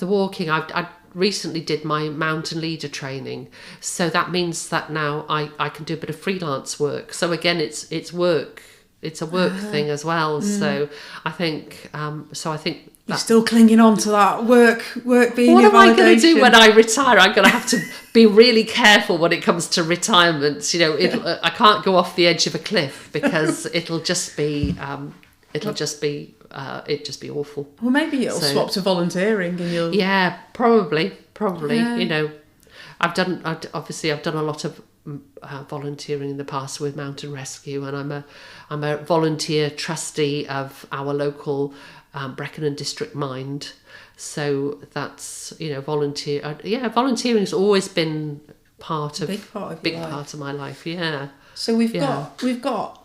Speaker 1: walking. I recently did my mountain leader training, so that means that now I can do a bit of freelance work. So again, it's work. It's a work thing as well. So I think
Speaker 3: you're still clinging on to that work being
Speaker 1: what
Speaker 3: your validation.
Speaker 1: What am I going to do when I retire? I'm going to have to be really careful when it comes to retirement. You know, I can't go off the edge of a cliff, because it'll just be awful.
Speaker 3: Well, maybe it'll swap to volunteering, and you'll.
Speaker 1: Yeah, probably. Yeah. You know, I've done a lot of volunteering in the past with mountain rescue, and I'm a volunteer trustee of our local Brecon District Mind. So that's, you know, volunteering has always been a big part of my life. Yeah.
Speaker 3: So we've got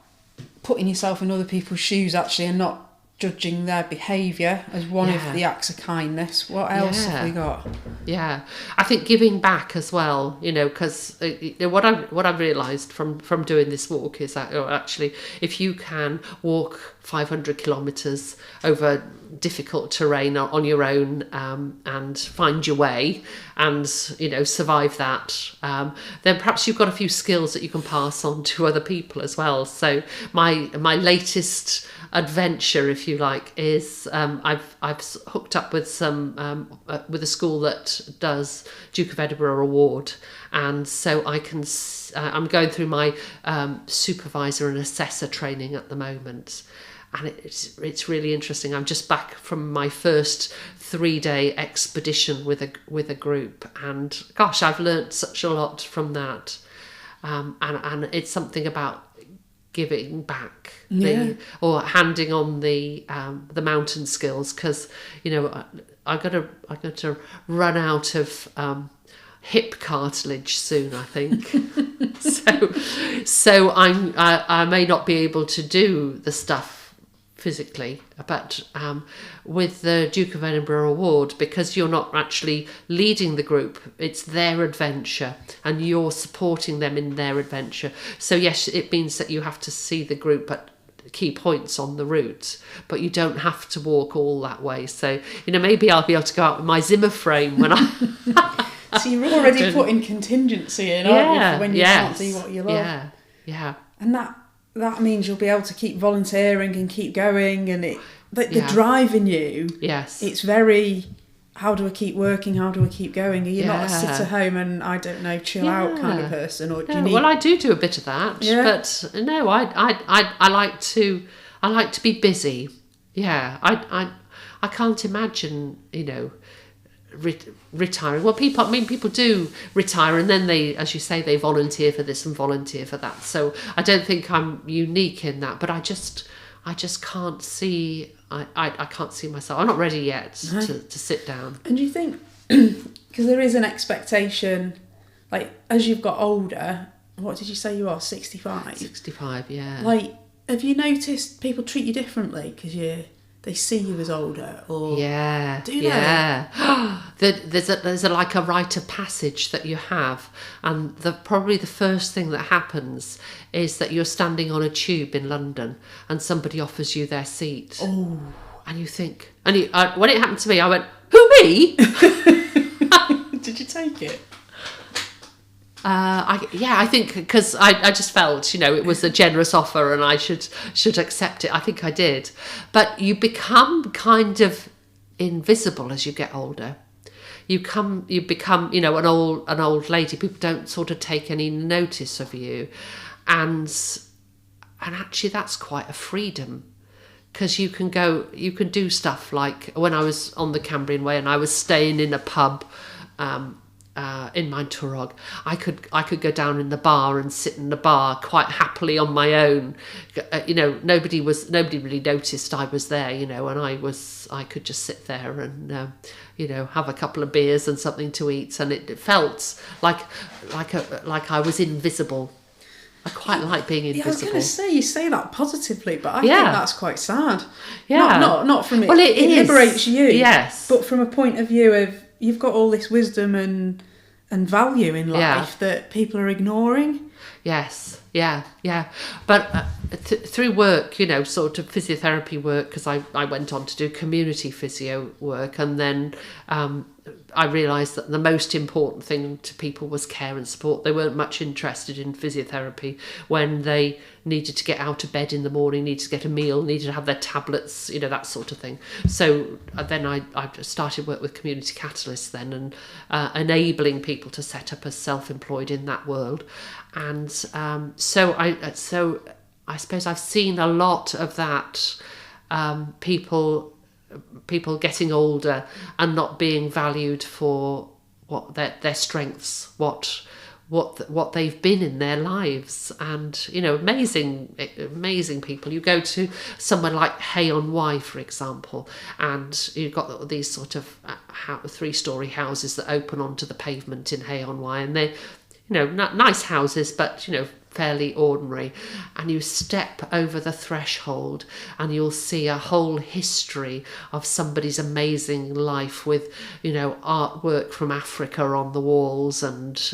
Speaker 3: putting yourself in other people's shoes, actually, and not judging their behaviour as one of the acts of kindness. What else have we got? Yeah,
Speaker 1: I think giving back as well, you know, because what I've realised from doing this walk is that actually, if you can walk 500 kilometres over difficult terrain on your own, and find your way, and, you know, survive that, then perhaps you've got a few skills that you can pass on to other people as well. So my latest adventure, if you like, is I've hooked up with with a school that does Duke of Edinburgh Award, and so I'm going through my supervisor and assessor training at the moment, and it's really interesting. I'm just back from my first 3-day expedition with a group, and gosh, I've learnt such a lot from that, and it's something about giving back, or handing on the mountain skills, because, you know, I'm gonna run out of hip cartilage soon, I think. so I may not be able to do the stuff physically, but with the Duke of Edinburgh Award, because you're not actually leading the group, it's their adventure and you're supporting them in their adventure. So yes, it means that you have to see the group at key points on the route, but you don't have to walk all that way. So, you know, maybe I'll be able to go out with my Zimmer frame when I
Speaker 3: so you're already putting contingency in, aren't you, for when you can't see what you love.
Speaker 1: Yeah.
Speaker 3: And that means you'll be able to keep volunteering and keep going, and the drive in you.
Speaker 1: Yes.
Speaker 3: It's very, how do I keep working? How do I keep going? Are you not a sit at home and, I don't know, chill out kind of person, or do you need?
Speaker 1: Well, I do a bit of that, but no, I like to be busy. Yeah, I can't imagine, you know, retiring. Well, people do retire, and then they, as you say, they volunteer for this and volunteer for that. So I don't think I'm unique in that, but I just can't see. I can't see myself. I'm not ready yet to sit down.
Speaker 3: And do you think, because there is an expectation, like, as you've got older, what did you say you are, 65?
Speaker 1: 65, yeah.
Speaker 3: Like, have you noticed people treat you differently because you're they see you as older, or do they?
Speaker 1: Yeah. There's like a rite of passage that you have, and probably the first thing that happens is that you're standing on a tube in London and somebody offers you their seat.
Speaker 3: Oh,
Speaker 1: and you think, when it happened to me, I went, "Who, me?"
Speaker 3: Did you take it?
Speaker 1: I think because I just felt, it was a generous offer and I should accept it. I think I did. But you become kind of invisible as you get older. You become, an old lady. People don't sort of take any notice of you, and actually that's quite a freedom. Because you can do stuff like when I was on the Cambrian Way and I was staying in a pub in Monturog, I could go down in the bar and sit in the bar quite happily on my own. Nobody really noticed I was there, and I could just sit there and have a couple of beers and something to eat, and it felt like I was invisible. I quite like being invisible.
Speaker 3: I was going to say, you say that positively, but I think that's quite sad.
Speaker 1: Yeah.
Speaker 3: Not from it.
Speaker 1: Well,
Speaker 3: it liberates you.
Speaker 1: Yes.
Speaker 3: But from a point of view of, you've got all this wisdom and value in life that people are ignoring.
Speaker 1: Yes. Yeah. But through work, sort of physiotherapy work, because I went on to do community physio work, and then I realised that the most important thing to people was care and support. They weren't much interested in physiotherapy when they needed to get out of bed in the morning, needed to get a meal, needed to have their tablets, that sort of thing. So then I started work with Community Catalysts then, and enabling people to set up as self-employed in that world. And so I suppose I've seen a lot of that, people getting older and not being valued for what their strengths, what they've been in their lives. And amazing people. You go to somewhere like Hay-on-Wye, for example, and you've got these sort of 3-storey houses that open onto the pavement in Hay-on-Wye, and they're nice houses, but fairly ordinary, and you step over the threshold and you'll see a whole history of somebody's amazing life with artwork from Africa on the walls, and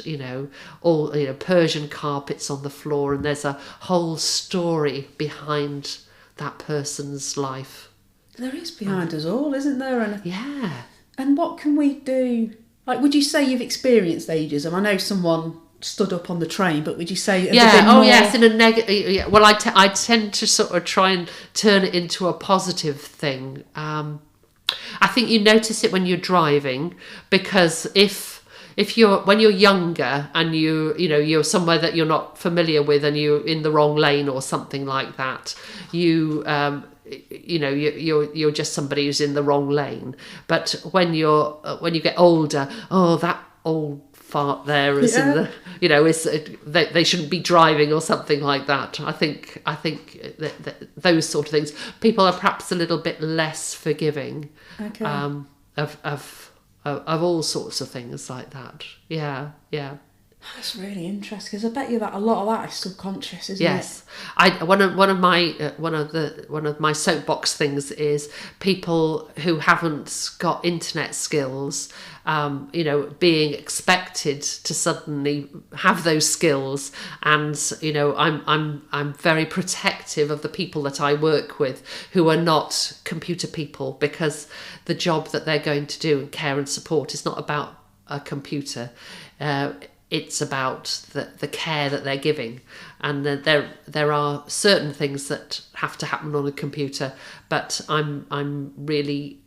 Speaker 1: all Persian carpets on the floor, and there's a whole story behind that person's life.
Speaker 3: There is behind us all, isn't there?
Speaker 1: And
Speaker 3: and what can we do? Like, would you say you've experienced ageism? I know someone stood up on the train, but would you say
Speaker 1: in a negative? Well, I tend to sort of try and turn it into a positive thing. I think you notice it when you're driving, because when you're younger and you're somewhere that you're not familiar with and you're in the wrong lane or something like that, you're just somebody who's in the wrong lane. But when you get older, that old fart there is in the, they shouldn't be driving or something like that. I think that those sort of things, people are perhaps a little bit less forgiving of all sorts of things like that. Yeah.
Speaker 3: That's really interesting, because I bet you that a lot of that is subconscious, isn't it?
Speaker 1: Yes, one of my soapbox things is people who haven't got internet skills, being expected to suddenly have those skills, and I'm very protective of the people that I work with who are not computer people, because the job that they're going to do in care and support is not about a computer. It's about the care that they're giving, and there are certain things that have to happen on a computer. But I'm really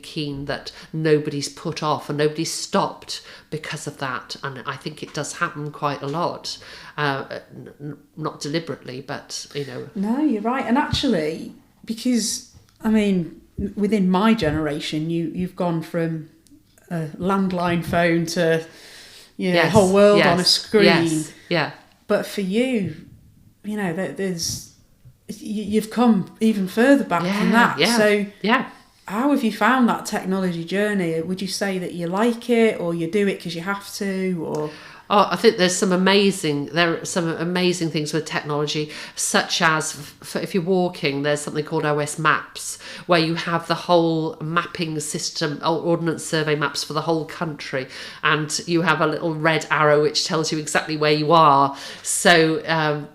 Speaker 1: keen that nobody's put off and nobody's stopped because of that. And I think it does happen quite a lot, not deliberately, but
Speaker 3: No, you're right. And actually, because within my generation, you've gone from a landline phone to the whole world on a screen.
Speaker 1: Yes. Yeah.
Speaker 3: But for you, you've come even further back from that.
Speaker 1: Yeah.
Speaker 3: So how have you found that technology journey? Would you say that you like it, or you do it because you have to, or?
Speaker 1: Oh, I think there are some amazing things with technology, such as if you're walking, there's something called OS Maps, where you have the whole mapping system, Ordnance Survey maps for the whole country, and you have a little red arrow which tells you exactly where you are. So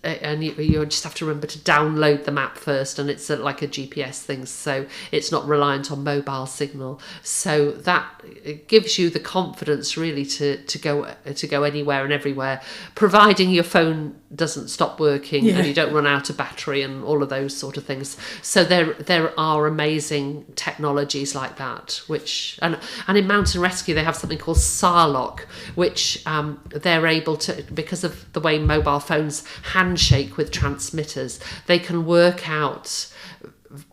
Speaker 1: and you just have to remember to download the map first, and it's like a GPS thing, so it's not reliant on mobile signal. So that it gives you the confidence really to go anywhere and everywhere, providing your phone doesn't stop working and you don't run out of battery and all of those sort of things. So there are amazing technologies like that, which and in mountain rescue they have something called SARLOC, which they're able to, because of the way mobile phones handshake with transmitters, they can work out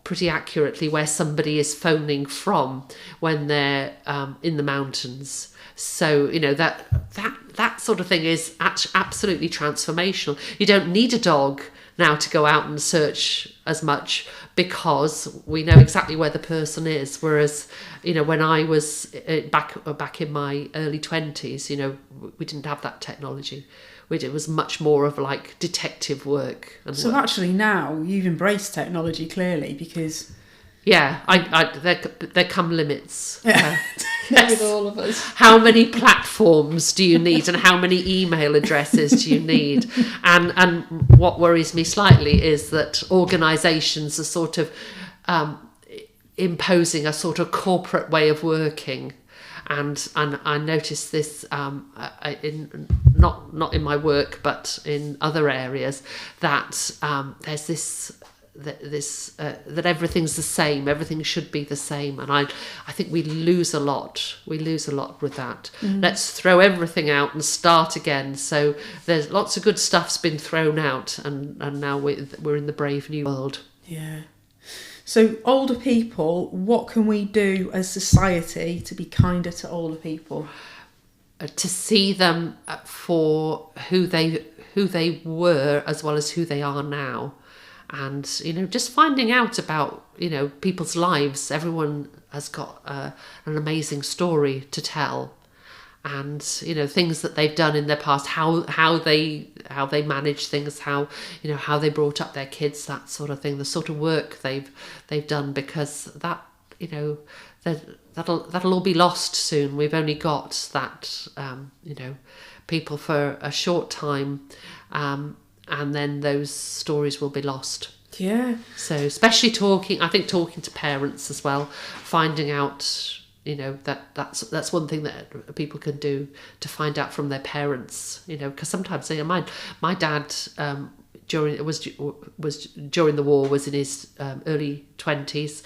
Speaker 1: pretty accurately where somebody is phoning from when they're in the mountains. So that sort of thing is absolutely transformational. You don't need a dog now to go out and search as much, because we know exactly where the person is. Whereas, when I was back in my early 20s, we didn't have that technology. It was much more of like detective work.
Speaker 3: So actually now you've embraced technology clearly, because...
Speaker 1: Yeah, there come limits.
Speaker 3: Yeah.
Speaker 1: Yes.
Speaker 3: With all of us.
Speaker 1: How many platforms do you need, and how many email addresses do you need? And what worries me slightly is that organisations are sort of imposing a sort of corporate way of working. And I noticed this in not in my work, but in other areas, that there's this that everything's the same, everything should be the same, and I think we lose a lot with that. Let's throw everything out and start again. So there's lots of good stuff's been thrown out, and now we're in the brave new world.
Speaker 3: Yeah. So older people, what can we do as society to be kinder to older people?
Speaker 1: To see them for who they were as well as who they are now. And, just finding out about, people's lives. Everyone has got an amazing story to tell. And, things that they've done in their past, how they manage things, how they brought up their kids, that sort of thing, the sort of work they've done, because that, that'll all be lost soon. We've only got that, people for a short time, and then those stories will be lost.
Speaker 3: Yeah.
Speaker 1: So especially talking to parents as well, finding out, that's one thing that people can do, to find out from their parents, because sometimes my dad during the war, was in his early 20s.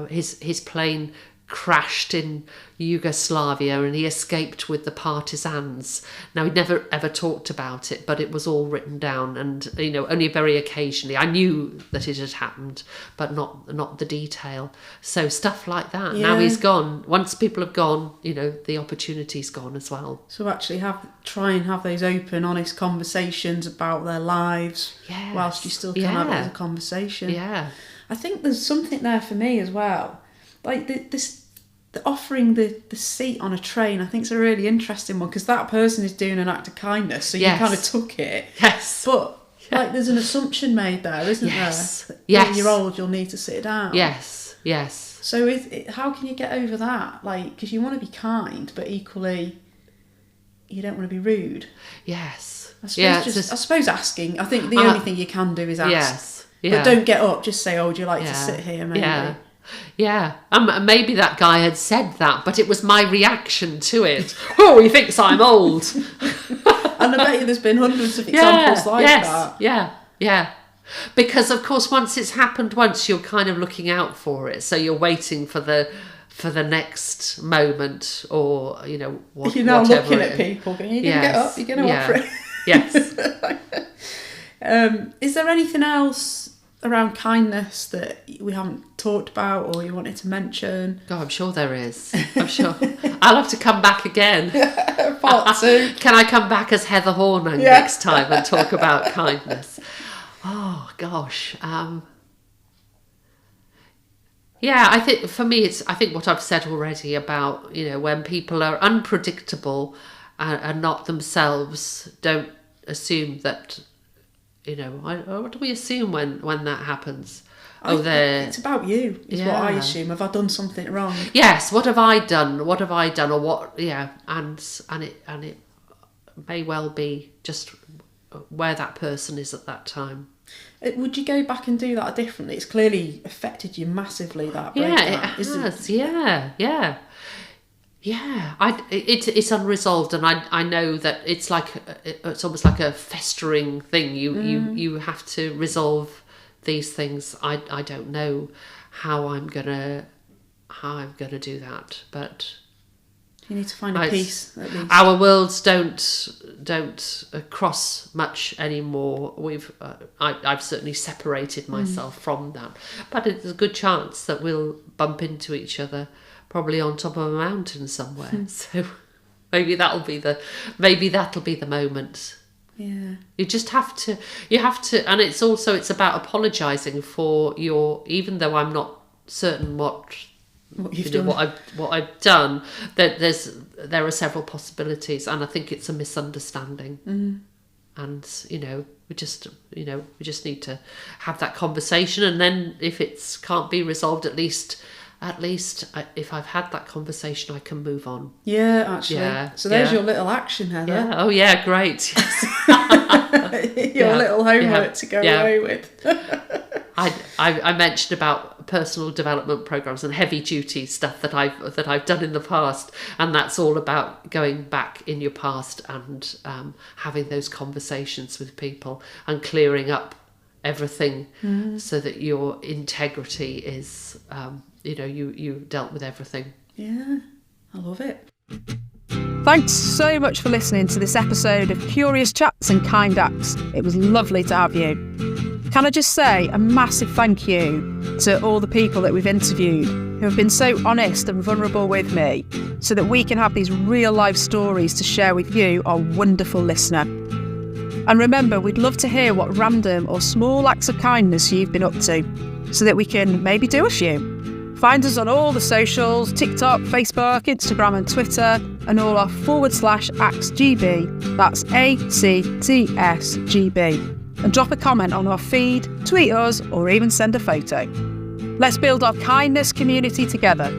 Speaker 1: His plane crashed in Yugoslavia and he escaped with the partisans. Now, he never ever talked about it, but it was all written down, and only very occasionally. I knew that it had happened, but not the detail. So stuff like that. Yeah. Now he's gone. Once people have gone, the opportunity's gone as well.
Speaker 3: So actually try and have those open, honest conversations about their lives, whilst you still can have it as a conversation.
Speaker 1: Yeah.
Speaker 3: I think there's something there for me as well. Like the offering the seat on a train, I think, is a really interesting one, because that person is doing an act of kindness, so you kind of took it.
Speaker 1: Yes.
Speaker 3: But there's an assumption made there, isn't there?
Speaker 1: Yes.
Speaker 3: When you're old, you'll need to sit down.
Speaker 1: Yes. Yes.
Speaker 3: So how can you get over that? Like, because you want to be kind, but equally you don't want to be rude.
Speaker 1: Yes.
Speaker 3: I suppose asking. I think the only thing you can do is ask.
Speaker 1: Yes. Yeah.
Speaker 3: But don't get up. Just say, "Oh, would you like to sit here?" Maybe.
Speaker 1: Yeah. Yeah, maybe that guy had said that, but it was my reaction to it. Oh, he thinks I'm old.
Speaker 3: And I bet you there's been hundreds of examples like that.
Speaker 1: Yeah. Because of course, once it's happened once, you're kind of looking out for it. So you're waiting for the next moment, or whatever.
Speaker 3: You're now looking at people going, "You're going to get up. You're going to offer it."
Speaker 1: Yes.
Speaker 3: Is there anything else around kindness that we haven't talked about, or you wanted to mention?
Speaker 1: God, I'm sure there is. I'm sure. I'll have to come back again.
Speaker 3: Part 2.
Speaker 1: Can I come back as Heather Hornung next time and talk about kindness? Oh, gosh. Yeah, I think for me, I think what I've said already about, when people are unpredictable and not themselves, don't assume that, what do we assume when that happens?
Speaker 3: It's about you, is what I assume. Have I done something wrong?
Speaker 1: Yes, what have I done? Or what, and it may well be just where that person is at that time.
Speaker 3: Would you go back and do that differently? It's clearly affected you massively, that breakdown.
Speaker 1: Yeah, it has. Yeah. It's unresolved, and I know that it's almost like a festering thing. You have to resolve these things. I don't know how I'm gonna do that, but
Speaker 3: you need to find a peace, at least.
Speaker 1: Our worlds don't cross much anymore. I've certainly separated myself from that, but it's a good chance that we'll bump into each other, probably on top of a mountain somewhere. So maybe that'll be the moment.
Speaker 3: Yeah.
Speaker 1: You just have to, and it's about apologising for even though I'm not certain what you've done, what I've done, that there are several possibilities, and I think it's a misunderstanding. And we just need to have that conversation, and then if it can't be resolved, at least if I've had that conversation, I can move on.
Speaker 3: Yeah, actually. Yeah, so there's your little action, Heather.
Speaker 1: Yeah. Oh yeah, great. Yes.
Speaker 3: Your little homework to go away with.
Speaker 1: I mentioned about personal development programs and heavy duty stuff that I've done in the past, and that's all about going back in your past and having those conversations with people and clearing up everything, so that your integrity is you dealt with everything.
Speaker 3: Yeah, I love it.
Speaker 2: Thanks so much for listening to this episode of Curious Chats and Kind Acts. It was lovely to have you. Can I just say a massive thank you to all the people that we've interviewed who have been so honest and vulnerable with me, so that we can have these real life stories to share with you, our wonderful listener. And remember, we'd love to hear what random or small acts of kindness you've been up to, so that we can maybe do a few. Find us on all the socials, TikTok, Facebook, Instagram and Twitter, and all our /ActsGB, that's ACTSGB. And drop a comment on our feed, tweet us, or even send a photo. Let's build our kindness community together.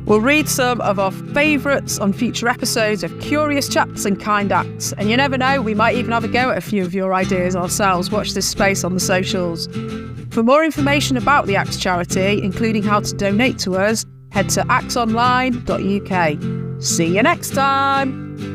Speaker 2: We'll read some of our favourites on future episodes of Curious Chats and Kind Acts. And you never know, we might even have a go at a few of your ideas ourselves. Watch this space on the socials. For more information about the Acts charity, including how to donate to us, head to actsonline.uk. See you next time!